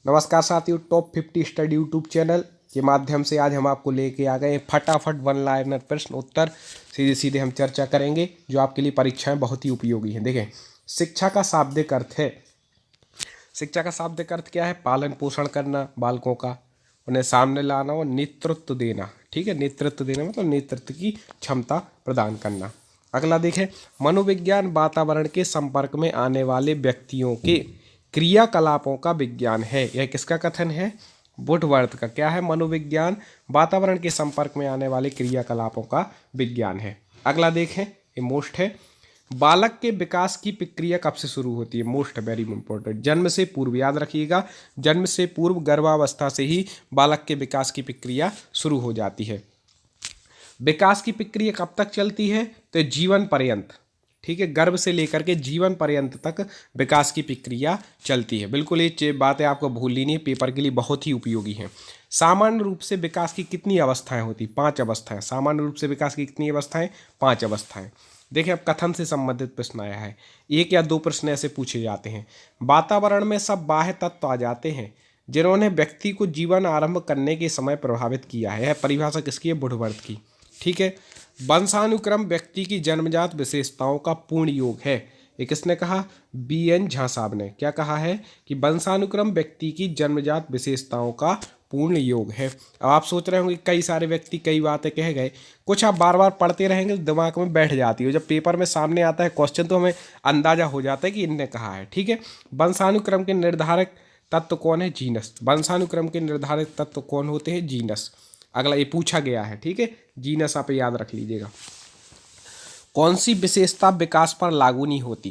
नमस्कार साथियों, top 50 study YouTube channel के माध्यम से आज हम आपको लेके आ गए फटाफट वन लाइनर प्रश्न उत्तर। सीधे सीधे हम चर्चा करेंगे जो आपके लिए परीक्षाएं बहुत ही उपयोगी हैं। देखें, शिक्षा का शाब्दिक अर्थ है, शिक्षा का शाब्दिक अर्थ क्या है? पालन पोषण करना बालकों का, उन्हें सामने लाना और नेतृत्व देना। ठीक है, नेतृत्व देना मतलब नेतृत्व की क्षमता प्रदान करना। अगला देखें, मनोविज्ञान वातावरण के संपर्क में आने वाले व्यक्तियों के क्रियाकलापों का विज्ञान है। यह किसका कथन है? वुडवर्थ का। क्या है? मनोविज्ञान वातावरण के संपर्क में आने वाले क्रियाकलापों का विज्ञान है। अगला देखें, ये मोस्ट है, बालक के विकास की प्रक्रिया कब से शुरू होती है? मोस्ट वेरी इंपॉर्टेंट, जन्म से पूर्व। याद रखिएगा, जन्म से पूर्व गर्भावस्था से ही बालक के विकास की प्रक्रिया शुरू हो जाती है। विकास की प्रक्रिया कब तक चलती है? तो जीवन पर्यंत। ठीक है, गर्भ से लेकर के जीवन पर्यंत तक विकास की प्रक्रिया चलती है। बिल्कुल ये बातें आपको भूलनी नहीं है, पेपर के लिए बहुत ही उपयोगी हैं। सामान्य रूप से विकास की कितनी अवस्थाएं होती? 5 अवस्थाएं। सामान्य रूप से विकास की कितनी अवस्थाएं? 5 अवस्थाएं। देखिए, अब कथन से संबंधित प्रश्न आया है। 1 या 2 प्रश्न ऐसे पूछे जाते हैं। वातावरण में सब बाह्य तत्व आ जाते हैं जिन्होंने व्यक्ति को जीवन आरंभ करने के समय प्रभावित किया है। यह परिभाषा किसकी है? वुडवर्थ की। ठीक है, वंशानुक्रम व्यक्ति की जन्मजात विशेषताओं का पूर्ण योग है। ये किसने कहा? BN झा साहब ने। क्या कहा है? कि वंशानुक्रम व्यक्ति की जन्मजात विशेषताओं का पूर्ण योग है। अब आप सोच रहे होंगे कई सारे व्यक्ति कई बातें कह गए, कुछ आप बार बार पढ़ते रहेंगे तो दिमाग में बैठ जाती है। जब पेपर में सामने आता है क्वेश्चन तो हमें अंदाजा हो जाता है कि इनने कहा है। ठीक है, वंशानुक्रम के निर्धारक तत्व कौन है? जीनस। वंशानुक्रम के निर्धारक तत्व कौन होते हैं? जीनस। अगला ये पूछा गया है। ठीक है, जीनस आप याद रख लीजिएगा। कौन सी विशेषता विकास पर लागू नहीं होती?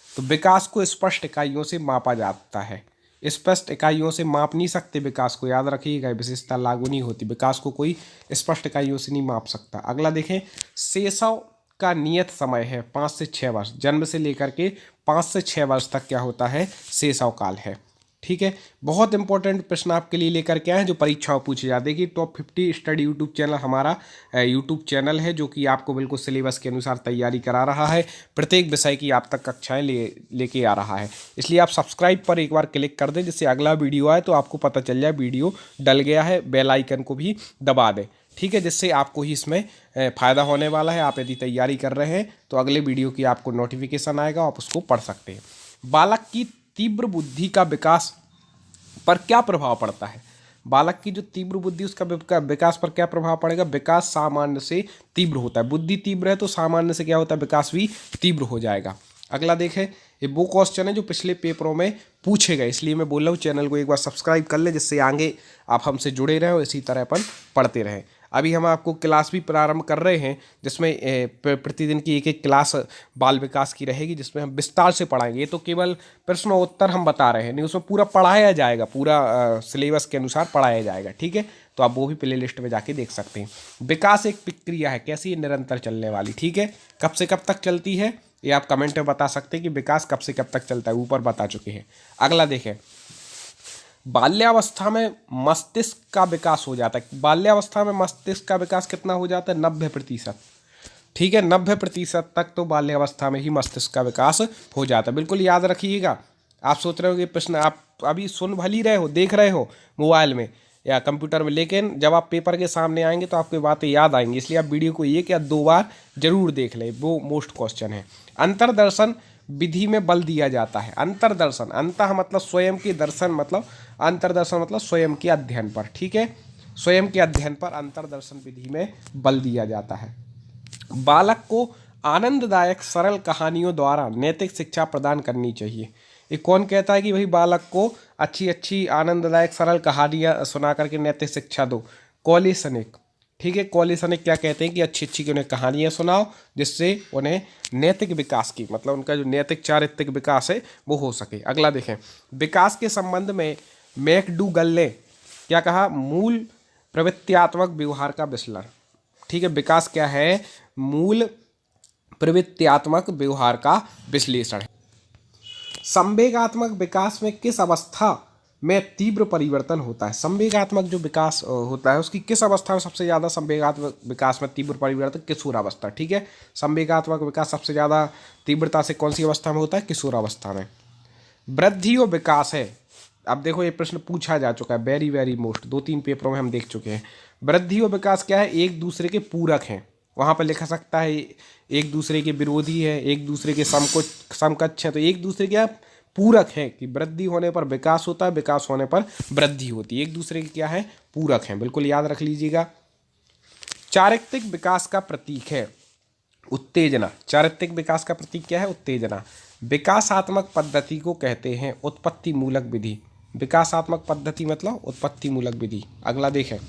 तो विकास को स्पष्ट इकाइयों से मापा जाता है। स्पष्ट इकाइयों से माप नहीं सकते विकास को, याद रखिएगा। विशेषता लागू नहीं होती, विकास को कोई स्पष्ट इकाइयों से नहीं माप सकता। अगला देखें, शैशव का नियत समय है 5 से 6 वर्ष। जन्म से लेकर के 5 से 6 वर्ष तक क्या होता है? शैशव काल है। ठीक है, बहुत इंपॉर्टेंट प्रश्न आपके लिए लेकर के आए हैं जो परीक्षाओं पूछे जाते हैं। कि टॉप 50 स्टडी यूट्यूब चैनल हमारा यूट्यूब चैनल है जो कि आपको बिल्कुल सिलेबस के अनुसार तैयारी करा रहा है। प्रत्येक विषय की आप तक कक्षाएं लेके आ रहा है। इसलिए आप सब्सक्राइब पर एक बार क्लिक कर दें, जिससे अगला वीडियो आए तो आपको पता चल जाए वीडियो डल गया है। बेल आइकन को भी दबा दें। ठीक है, जिससे आपको ही इसमें फ़ायदा होने वाला है। आप यदि तैयारी कर रहे हैं तो अगले वीडियो की आपको नोटिफिकेशन आएगा, आप उसको पढ़ सकते हैं। बालक की तीव्र बुद्धि का विकास पर क्या प्रभाव पड़ता है? बालक की जो तीव्र बुद्धि उसका विकास पर क्या प्रभाव पड़ेगा? विकास सामान्य से तीव्र होता है। बुद्धि तीव्र है तो सामान्य से क्या होता है? विकास भी तीव्र हो जाएगा। अगला देखें, ये वो क्वेश्चन है जो पिछले पेपरों में पूछे गए, इसलिए मैं बोल रहा हूँ चैनल को एक बार सब्सक्राइब कर ले, जिससे आगे आप हमसे जुड़े रहें और इसी तरह अपन पढ़ते रहें। अभी हम आपको क्लास भी प्रारंभ कर रहे हैं, जिसमें प्रतिदिन की एक एक क्लास बाल विकास की रहेगी, जिसमें हम विस्तार से पढ़ाएंगे। ये तो केवल प्रश्न उत्तर हम बता रहे हैं, नहीं उसमें पूरा पढ़ाया जाएगा, पूरा सिलेबस के अनुसार पढ़ाया जाएगा। ठीक है, तो आप वो भी प्ले लिस्ट में जाके देख सकते हैं। विकास एक प्रक्रिया है, कैसी? निरंतर चलने वाली। ठीक है, कब से कब तक चलती है ये आप कमेंट में बता सकते हैं कि विकास कब से कब तक चलता है, ऊपर बता चुके हैं। अगला देखें, बाल्यावस्था में मस्तिष्क का विकास हो जाता है। बाल्यावस्था में मस्तिष्क का विकास कितना हो जाता है? 90%। ठीक है, 90% तक तो बाल्यावस्था में ही मस्तिष्क का विकास हो जाता है। बिल्कुल याद रखिएगा। आप सोच रहे हो कि प्रश्न आप अभी सुन भली रहे हो, देख रहे हो मोबाइल में या कंप्यूटर में, लेकिन जब आप पेपर के सामने आएंगे तो आपको बातें याद आएंगी। इसलिए आप वीडियो को 1 या 2 बार जरूर देख लें, वो मोस्ट क्वेश्चन है। अंतर्दर्शन विधि में बल दिया जाता है। अंतर्दर्शन, अंतः मतलब स्वयं के दर्शन, मतलब अंतर्दर्शन मतलब स्वयं के अध्ययन पर। ठीक है, स्वयं के अध्ययन पर अंतर्दर्शन विधि में बल दिया जाता है। बालक को आनंददायक सरल कहानियों द्वारा नैतिक शिक्षा प्रदान करनी चाहिए। ये कौन कहता है कि भाई बालक को अच्छी अच्छी आनंददायक सरल कहानियाँ सुना करके नैतिक शिक्षा दो? कॉली सनिक। ठीक है, कॉली सनिक क्या कहते हैं कि अच्छी अच्छी उन्हें कहानियाँ सुनाओ, जिससे उन्हें नैतिक विकास की, मतलब उनका जो नैतिक चारित्रिक विकास है वो हो सके। अगला देखें, विकास के संबंध में मैकडूगल ने क्या कहा? मूल प्रवृत्त्यात्मक व्यवहार का विश्लेषण। ठीक है, विकास क्या है? मूल प्रवृत्त्यात्मक व्यवहार का विश्लेषण है। संवेगात्मक विकास में किस अवस्था में तीव्र परिवर्तन होता है? संवेगात्मक जो विकास होता है उसकी किस अवस्था में सबसे ज़्यादा संवेगात्मक विकास में तीव्र परिवर्तन? किशोरावस्था। ठीक है, संवेगात्मक विकास सबसे ज़्यादा तीव्रता से कौन सी अवस्था में होता है? किशोरावस्था में। वृद्धि और विकास है, अब देखो ये प्रश्न पूछा जा चुका है, वेरी वेरी मोस्ट, 2-3 पेपरों में हम देख चुके हैं। वृद्धि और विकास क्या है, एक दूसरे के पूरक हैं। वहाँ पर लिखा सकता है एक दूसरे के विरोधी है, एक दूसरे के समकक्ष है, तो एक दूसरे के पूरक है कि वृद्धि होने पर विकास होता है, विकास होने पर वृद्धि होती है, एक दूसरे के क्या है, पूरक हैं, बिल्कुल याद रख लीजिएगा। चारित्रिक विकास का प्रतीक है उत्तेजना। चारित्रिक विकास का प्रतीक क्या है, उत्तेजना। विकासात्मक पद्धति को कहते हैं उत्पत्ति मूलक विधि। विकासात्मक पद्धति मतलब उत्पत्ति मूलक विधि। अगला देखें,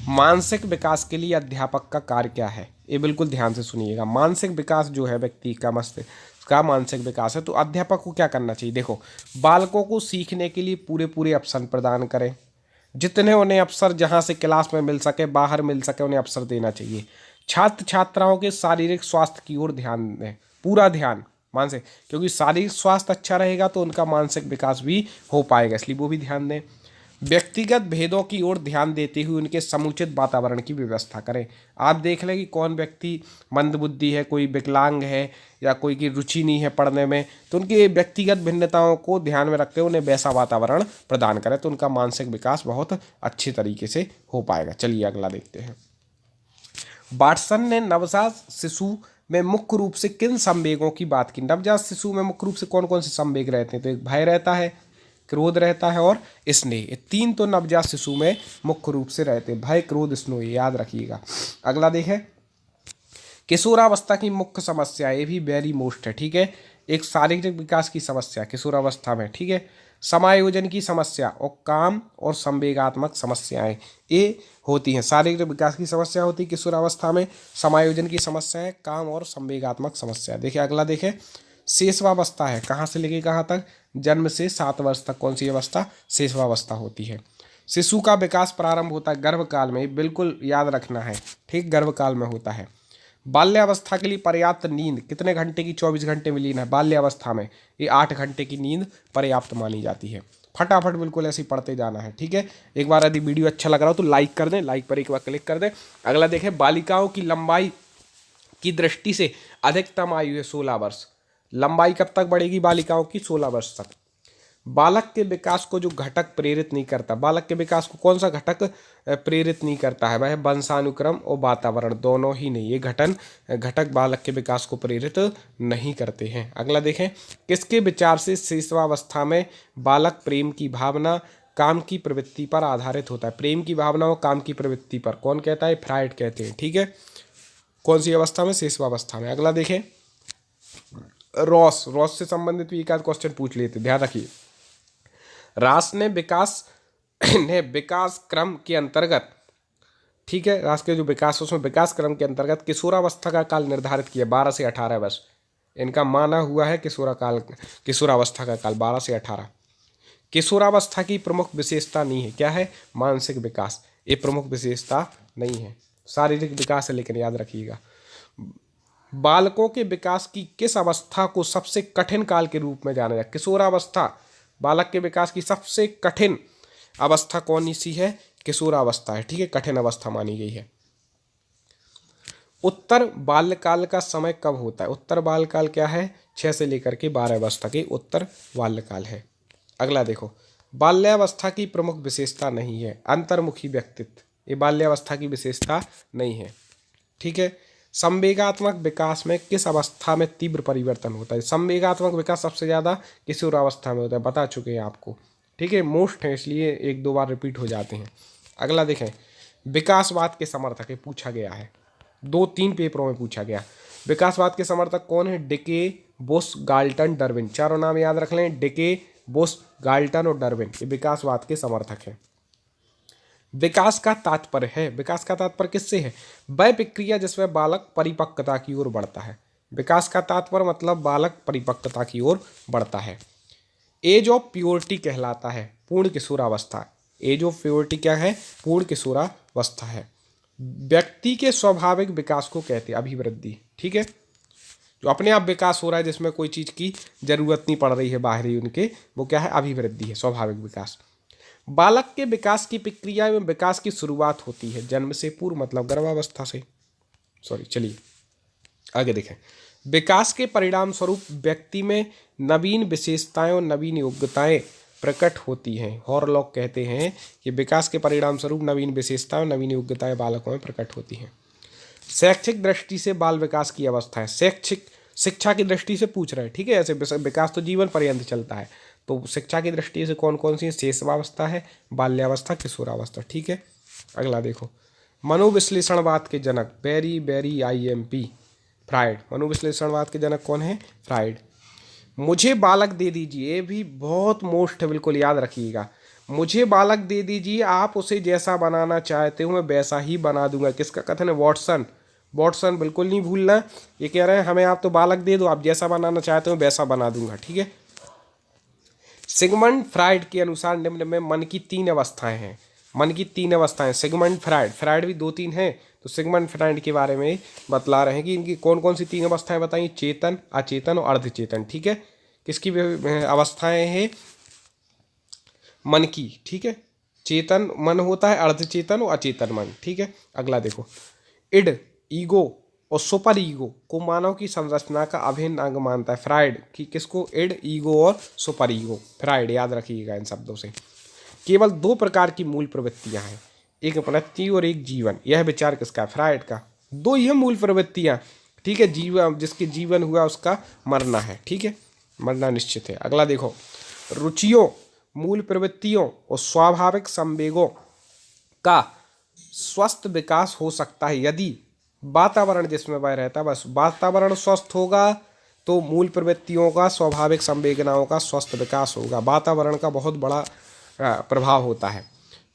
मानसिक विकास के लिए अध्यापक का कार्य क्या है। ये बिल्कुल ध्यान से सुनिएगा। मानसिक विकास जो है व्यक्ति का, मस्तिष्क का मानसिक विकास है, तो अध्यापक को क्या करना चाहिए। देखो, बालकों को सीखने के लिए पूरे पूरे अवसर प्रदान करें, जितने उन्हें अवसर जहाँ से क्लास में मिल सके, बाहर मिल सके, उन्हें अवसर देना चाहिए। छात्र छात्राओं के शारीरिक स्वास्थ्य की ओर ध्यान दें, पूरा ध्यान मानसिक, क्योंकि शारीरिक स्वास्थ्य अच्छा रहेगा तो उनका मानसिक विकास भी हो पाएगा, इसलिए वो भी ध्यान दें। व्यक्तिगत भेदों की ओर ध्यान देते हुए उनके समुचित वातावरण की व्यवस्था करें। आप देख लें कि कौन व्यक्ति मंदबुद्धि है, कोई विकलांग है, या कोई की रुचि नहीं है पढ़ने में, तो उनके व्यक्तिगत भिन्नताओं को ध्यान में रखते हुए उन्हें वैसा वातावरण प्रदान करें, तो उनका मानसिक विकास बहुत अच्छे तरीके से हो पाएगा। चलिए अगला देखते हैं। वाटसन ने नवजात शिशु में मुख्य रूप से किन संवेगों की बात की। नवजात शिशु में मुख्य रूप से कौन कौन से संवेग रहते हैं, तो एक भय रहता है, क्रोध रहता है और स्नेह। ये तीन तो नवजात शिशु में मुख्य रूप से रहते हैं, भय, क्रोध, स्नेह, याद रखिएगा। अगला देखें, किशोरावस्था की मुख्य समस्या, ये भी वेरी मोस्ट है, ठीक है। एक शारीरिक विकास की समस्या किशोरावस्था में, ठीक है। समायोजन की समस्या और काम और संवेगात्मक समस्याएं ये होती हैं। शारीरिक विकास की समस्या होती है किशोरावस्था में, समायोजन की समस्याएं, काम और संवेगात्मक समस्या। देखिए अगला देखें, शेषवावस्था है, कहाँ से लेके कहाँ तक, जन्म से 7 वर्ष तक कौन सी अवस्था, शेषवावस्था होती है। शिशु का विकास प्रारंभ होता है गर्भकाल में, बिल्कुल याद रखना है, ठीक, गर्भकाल में होता है। बाल्यावस्था के लिए पर्याप्त नींद कितने घंटे की, 24 घंटे में लीन है बाल्यावस्था में, ये 8 घंटे की नींद पर्याप्त मानी जाती है। फटाफट बिल्कुल ऐसे ही पढ़ते जाना है, ठीक है। एक बार यदि वीडियो अच्छा लग रहा हो तो लाइक कर दें, लाइक पर एक बार क्लिक कर दें। अगला देखें, बालिकाओं की लंबाई की दृष्टि से अधिकतम आयु है 16 वर्ष। लंबाई कब तक बढ़ेगी बालिकाओं की, 16 वर्ष तक। बालक के विकास को जो घटक प्रेरित नहीं करता, बालक के विकास को कौन सा घटक प्रेरित नहीं करता है, वह वंशानुक्रम और वातावरण, दोनों ही नहीं, ये घटक बालक के विकास को प्रेरित नहीं करते हैं। अगला देखें, किसके विचार से शिशुअवस्था में बालक प्रेम की भावना, काम की प्रवृत्ति पर आधारित होता है। प्रेम की भावना और काम की प्रवृत्ति पर कौन कहता है, फ्राइड कहते हैं, ठीक है। कौन सी अवस्था में, शिशुअवस्था में। अगला देखें, रॉस से संबंधित भी एक आध क्वेश्चन पूछ लेते, ध्यान रखिए। रास ने विकास क्रम के अंतर्गत, ठीक है, रास के जो विकास, उसमें विकास क्रम के अंतर्गत किशोरावस्था का काल निर्धारित किया 12 से 18 वर्ष। इनका माना हुआ है किशोरावस्था का काल 12 से 18। किशोरावस्था की प्रमुख विशेषता नहीं है, क्या है, मानसिक विकास, ये प्रमुख विशेषता नहीं है, शारीरिक विकास है, लेकिन याद रखिएगा। बालकों के विकास की किस अवस्था को सबसे कठिन काल के रूप में जाना जाए। किशोरावस्था बालक के विकास की सबसे कठिन अवस्था कौन सी है, किशोरावस्था है, ठीक है, कठिन अवस्था मानी गई है। उत्तर बाल्यकाल का समय कब होता है। उत्तर बाल्यकाल क्या है, 6 से लेकर के 12 वर्ष तक उत्तर बाल्यकाल है। अगला देखो, बाल्यावस्था की प्रमुख विशेषता नहीं है अंतर्मुखी व्यक्तित्व, ये बाल्यावस्था की विशेषता नहीं है, ठीक है। संवेगात्मक विकास में किस अवस्था में तीव्र परिवर्तन होता है। संवेगात्मक विकास सबसे ज़्यादा किशोरावस्था में होता है, बता चुके हैं आपको, ठीक है, मोस्ट है इसलिए 1-2 बार रिपीट हो जाते हैं। अगला देखें, विकासवाद के समर्थक, ये पूछा गया है 2-3 पेपरों में पूछा गया। विकासवाद के समर्थक कौन है, डिके, बुश, गाल्टन, डार्विन, चारों नाम याद रख लें, डिके, बुश, गाल्टन और डार्विन, ये विकासवाद के समर्थक हैं। विकास का तात्पर्य है, विकास का तात्पर्य किससे है, वह प्रक्रिया जिसमें बालक परिपक्वता की ओर बढ़ता है। विकास का तात्पर्य मतलब बालक परिपक्वता की ओर बढ़ता है। एज ऑफ प्योरिटी कहलाता है पूर्ण किशोरावस्था। एज ऑफ प्योरिटी क्या है, पूर्ण किशोरावस्था है। व्यक्ति के स्वाभाविक विकास को कहते हैं अभिवृद्धि, ठीक है, जो अपने आप विकास हो रहा है, जिसमें कोई चीज़ की जरूरत नहीं पड़ रही है बाहरी उनके, वो क्या है, अभिवृद्धि है, स्वाभाविक विकास। बालक के विकास की प्रक्रिया में विकास की शुरुआत होती है जन्म से पूर्व, मतलब गर्भावस्था से, चलिए आगे देखें। विकास के परिणाम स्वरूप व्यक्ति में नवीन विशेषताएं और नवीन योग्यताएं प्रकट होती हैं। हॉरलॉक कहते हैं कि विकास के परिणाम स्वरूप नवीन विशेषताएं, नवीन योग्यताएं बालकों में प्रकट होती हैं। शैक्षिक दृष्टि से बाल विकास की अवस्था है। शैक्षिक शिक्षा की दृष्टि से पूछ रहे हैं, ठीक है। ऐसे विकास तो जीवन पर्यंत चलता है, तो शिक्षा की दृष्टि से कौन कौन सी है? शैशवावस्था है, बाल्यावस्था, किशोरावस्था, ठीक है। अगला देखो, मनोविश्लेषणवाद के जनक बेरी IMP फ्राइड। मनोविश्लेषणवाद के जनक कौन है? फ्राइड। मुझे बालक दे दीजिए, ये भी बहुत मोस्ट है, बिल्कुल याद रखिएगा। मुझे बालक दे दीजिए, आप उसे जैसा बनाना चाहते हो मैं वैसा ही बना दूंगा। किसका कथन है? वॉटसन बिल्कुल नहीं भूलना। ये कह रहे हैं हमें आप तो बालक दे दो, आप जैसा बनाना चाहते हो वैसा बना दूंगा, ठीक है। सिगमंड फ्राइड के अनुसार निम्न में मन की 3 अवस्थाएं हैं। मन की 3 अवस्थाएं। सिगमंड फ्राइड भी 2-3 हैं, तो सिगमंड फ्राइड के बारे में बतला रहे हैं कि इनकी कौन कौन सी 3 अवस्थाएं बताई? चेतन, अचेतन और अर्धचेतन, ठीक है। किसकी अवस्थाएं हैं? मन की, ठीक है। चेतन मन होता है, अर्धचेतन और अचेतन मन, ठीक है। अगला देखो, इड, ईगो और सुपर ईगो को मानव की संरचना का अभिन्न अंग मानता है फ्राइड। कि किसको? इड, ईगो और सुपर ईगो। फ्राइड, याद रखिएगा इन शब्दों से। केवल 2 प्रकार की मूल प्रवृत्तियां हैं, एक मृत्यु और एक जीवन। यह विचार किसका है? फ्राइड का। 2 ही मूल प्रवृत्तियां, ठीक है। जीवन, जिसके जीवन हुआ उसका मरना है, ठीक है, मरना निश्चित है। अगला देखो, रुचियों, मूल प्रवृत्तियों और स्वाभाविक संवेगों का स्वस्थ विकास हो सकता है यदि वातावरण जिसमें वह रहता है, बस वातावरण स्वस्थ होगा तो मूल प्रवृत्तियों का, स्वाभाविक संवेदनाओं का स्वस्थ विकास होगा। वातावरण का बहुत बड़ा प्रभाव होता है।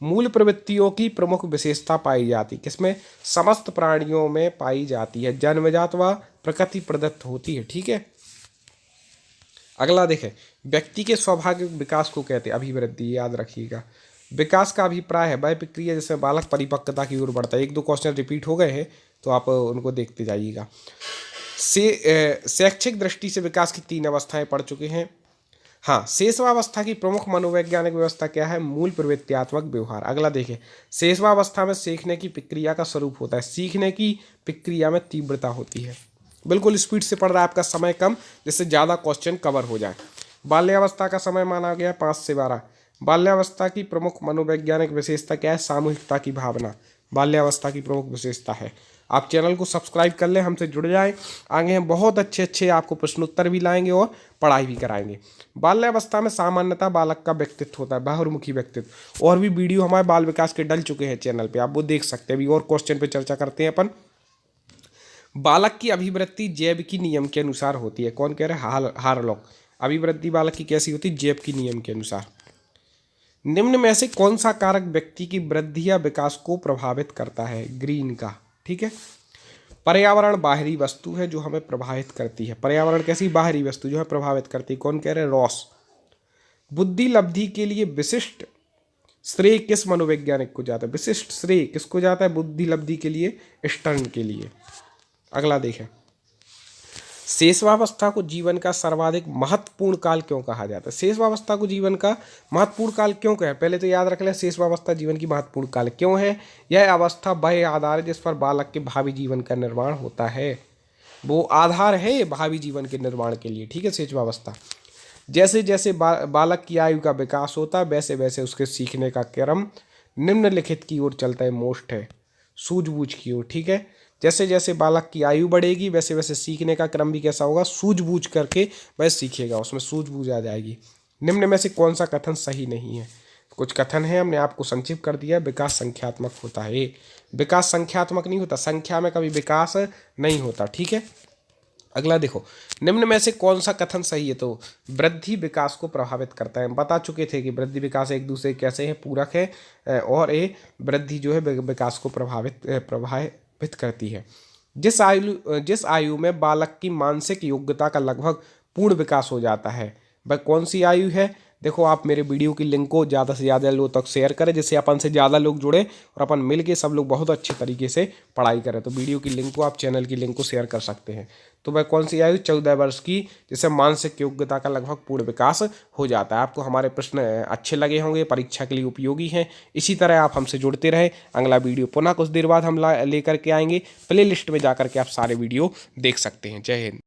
मूल प्रवृत्तियों की प्रमुख विशेषता पाई जाती, किसमें? समस्त प्राणियों में पाई जाती है। जन्मजात व प्रकृति प्रदत्त होती है, ठीक है। अगला देखें, व्यक्ति के स्वाभाविक विकास को कहते हैं अभिवृद्धि, याद रखिएगा। विकास का अभिप्राय है वह प्रक्रिया जिसमें बालक परिपक्वता की ओर बढ़ता है। 1-2 क्वेश्चन रिपीट हो गए हैं, तो आप उनको देखते जाइएगा। शैक्षिक दृष्टि से विकास की 3 अवस्थाएं पढ़ चुके हैं। हाँ, शेषवावस्था की प्रमुख मनोवैज्ञानिक व्यवस्था क्या है? मूल प्रवृत्त्यात्मक व्यवहार। अगला देखें, शेषवावस्था में सीखने की प्रक्रिया का स्वरूप होता है। सीखने की प्रक्रिया में तीव्रता होती है। बिल्कुल स्पीड से पढ़ रहा है, आपका समय कम, जिससे ज़्यादा क्वेश्चन कवर हो जाए। बाल्यावस्था का समय माना गया 5 से 12। बाल्यावस्था की प्रमुख मनोवैज्ञानिक विशेषता क्या है? सामूहिकता की भावना बाल्यावस्था की प्रमुख विशेषता है। आप चैनल को सब्सक्राइब कर लें, हमसे जुड़ जाएं। आगे हम बहुत अच्छे आपको प्रश्नोत्तर भी लाएंगे और पढ़ाई भी कराएंगे। बाल्यावस्था में सामान्यतः बालक का व्यक्तित्व होता है, बहुमुखी व्यक्तित्व। और भी वीडियो हमारे बाल विकास के डल चुके हैं चैनल पे, आप वो देख सकते हैं। अभी और क्वेश्चन पे चर्चा करते हैं अपन। बालक की अभिवृद्धि जैविकी नियम के अनुसार होती है। कौन कह रहे हैं? हारलॉक। अभिवृद्धि बालक की कैसी होती है? जैविकी नियम के अनुसार। निम्न में से कौन सा कारक व्यक्ति की वृद्धि या विकास को प्रभावित करता है? ग्रीन का, ठीक है। पर्यावरण बाहरी वस्तु है जो हमें प्रभावित करती है। पर्यावरण कैसी? बाहरी वस्तु जो है प्रभावित करती है। कौन कह रहे हैं? रॉस। बुद्धि लब्धि के लिए विशिष्ट श्रेय किस मनोवैज्ञानिक को जाता है? विशिष्ट श्रेय किसको जाता है बुद्धि लब्धि के लिए? स्टर्न के लिए। अगला देखें, शेषवावस्था को जीवन का सर्वाधिक महत्वपूर्ण काल क्यों कहा जाता है? शेषवावस्था को जीवन का महत्वपूर्ण काल क्यों कहा? पहले तो याद रख लें, शेषवावस्था जीवन की महत्वपूर्ण काल क्यों है? यह अवस्था वह आधार है जिस पर बालक के भावी जीवन का निर्माण होता है। वो आधार है भावी जीवन के निर्माण के लिए, ठीक है। शेषवावस्था जैसे जैसे बालक की आयु का विकास होता है वैसे वैसे उसके सीखने का क्रम निम्नलिखित की ओर चलता है। मोस्ट है सूझबूझ की ओर, ठीक है। जैसे जैसे बालक की आयु बढ़ेगी वैसे वैसे सीखने का क्रम भी कैसा होगा? सूझबूझ करके वह सीखेगा, उसमें सूझबूझ आ जाएगी। निम्न में से कौन सा कथन सही नहीं है? कुछ कथन है, हमने आपको संक्षिप्त कर दिया। विकास संख्यात्मक होता है। विकास संख्यात्मक नहीं होता, संख्या में कभी विकास नहीं होता, ठीक है। अगला देखो, निम्न में से कौन सा कथन सही है? तो वृद्धि विकास को प्रभावित करता है। हम बता चुके थे कि वृद्धि विकास एक दूसरे कैसे है, पूरक है। और ये वृद्धि जो है विकास को प्रभावित करती है। जिस आयु में बालक की मानसिक योग्यता का लगभग पूर्ण विकास हो जाता है वह कौन सी आयु है? देखो, आप मेरे वीडियो की लिंक को ज़्यादा से ज़्यादा लोग तक शेयर करें, जिससे अपन से ज़्यादा लोग जुड़े और अपन मिल के सब लोग बहुत अच्छे तरीके से पढ़ाई करें। तो वीडियो की लिंक को आप चैनल की लिंक को शेयर कर सकते हैं। तो वह कौन सी आयु? 14 वर्ष की, जिससे मानसिक योग्यता का लगभग पूर्ण विकास हो जाता है। आपको हमारे प्रश्न अच्छे लगे होंगे, परीक्षा के लिए उपयोगी हैं। इसी तरह आप हमसे जुड़ते रहें। अगला वीडियो पुनः कुछ देर बाद हम लेकर के आएंगे। प्ले लिस्ट में जाकर के आप सारे वीडियो देख सकते हैं। जय हिंद।